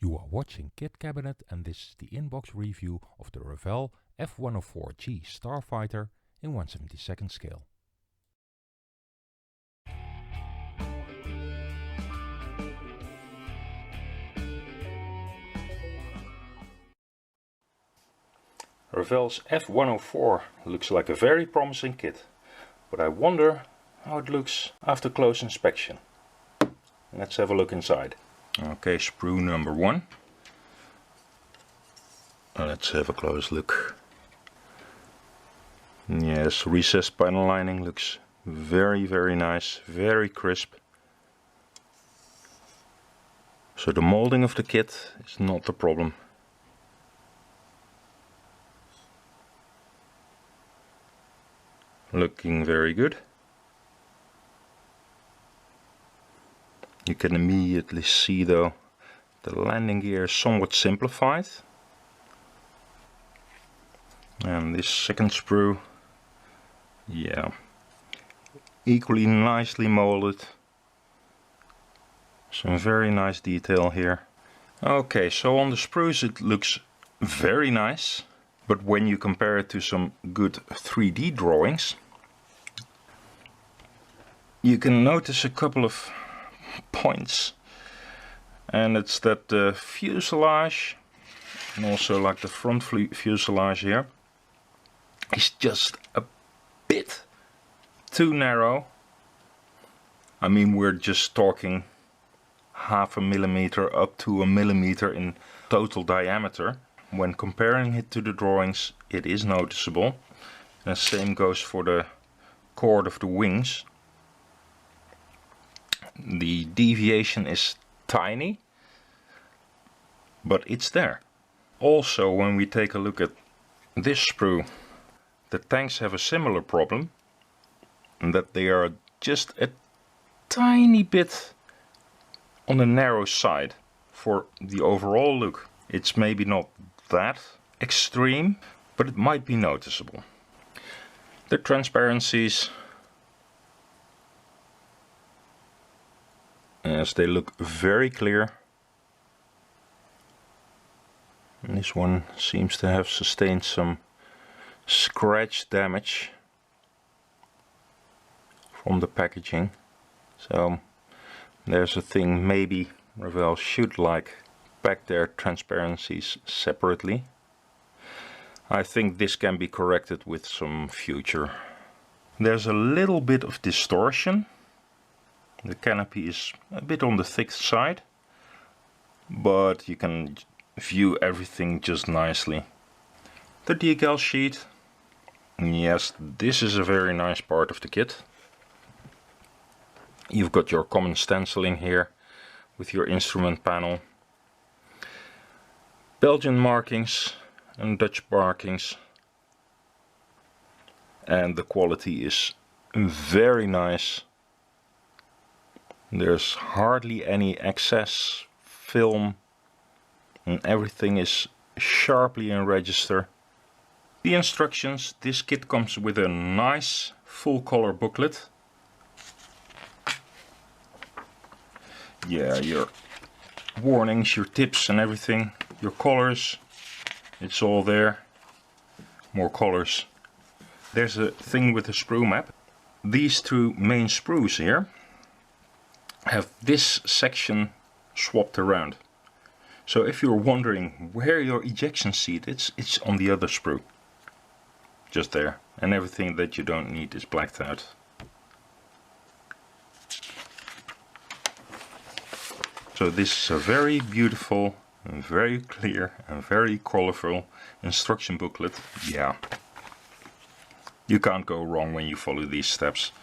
You are watching Kit Kabinet, and this is the inbox review of the Revell F-104G Starfighter in 1/72 scale. Revell's F-104 looks like a very promising kit, but I wonder how it looks after close inspection. Let's have a look inside. Okay, sprue number 1. Let's have a close look. Yes, recessed panel lining looks very nice, very crisp. So the molding of the kit is not the problem. Looking very good. You can immediately see though the landing gear is somewhat simplified. And this second sprue, yeah, equally nicely molded. Some very nice detail here. Okay, so on the sprues it looks very nice, but when you compare it to some good 3D drawings, you can notice a couple of points, and it's that the fuselage, and also like the front fuselage here, is just a bit too narrow. I mean, we're just talking half a millimeter up to a millimeter in total diameter. When comparing it to the drawings, it is noticeable. And the same goes for the chord of the wings. The deviation is tiny, but it's there. Also, when we take a look at this sprue, the tanks have a similar problem, and that they are just a tiny bit on the narrow side for the overall look. It's maybe not that extreme, but it might be noticeable. The transparencies, as they look very clear. And this one seems to have sustained some scratch damage from the packaging. So there's a thing maybe Revell should like pack their transparencies separately. I think this can be corrected with some future. There's a little bit of distortion. The canopy is a bit on the thick side, but you can view everything just nicely. The decal sheet, yes, this is a very nice part of the kit. You've got your common stenciling here with your instrument panel, Belgian markings and Dutch markings, and the quality is very nice. There's hardly any excess film and everything is sharply in register. The instructions, this kit comes with a nice full color booklet. Yeah, your warnings, your tips and everything, your colors, it's all there. More colors. There's a thing with the sprue map. These two main sprues here have this section swapped around. So if you're wondering where your ejection seat is, it's on the other sprue. Just there. And everything that you don't need is blacked out. So this is a very beautiful, and very clear and very colorful instruction booklet. Yeah. You can't go wrong when you follow these steps.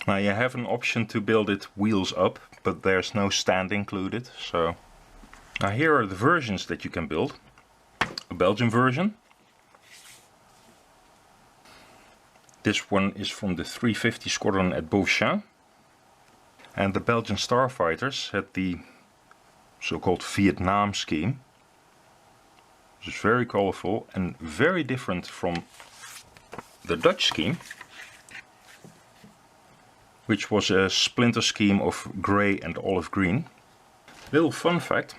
Now you have an option to build it wheels up, but there's no stand included. So now here are the versions that you can build. A Belgian version. This one is from the 350 squadron at Beauchamp. And the Belgian Starfighters had the so-called Vietnam scheme. Which is very colorful and very different from the Dutch scheme, which was a splinter scheme of grey and olive green. Little fun fact,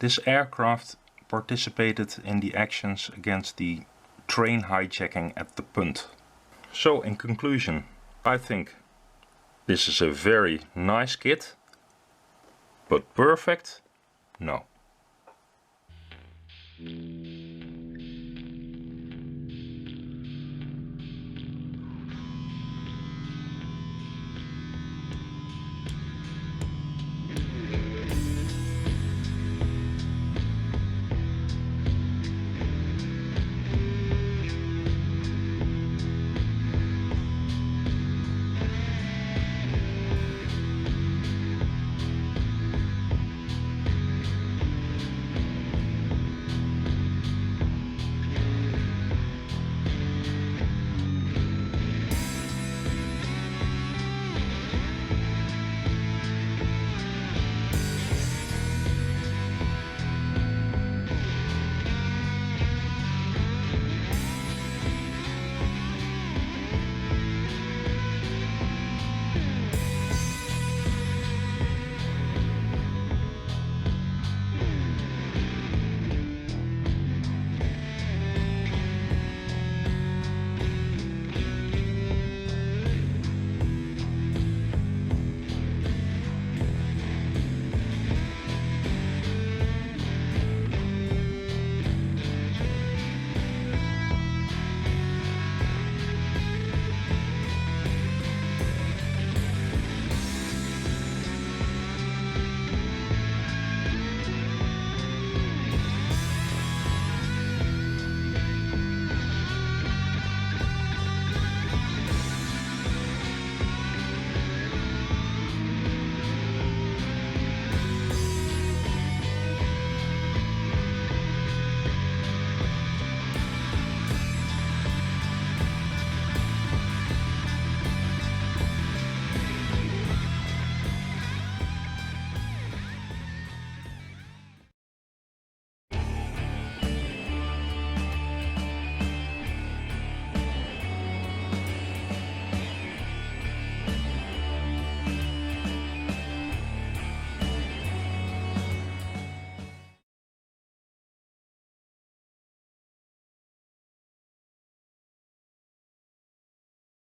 this aircraft participated in the actions against the train hijacking at the Punt. So in conclusion, I think this is a very nice kit, but perfect? No.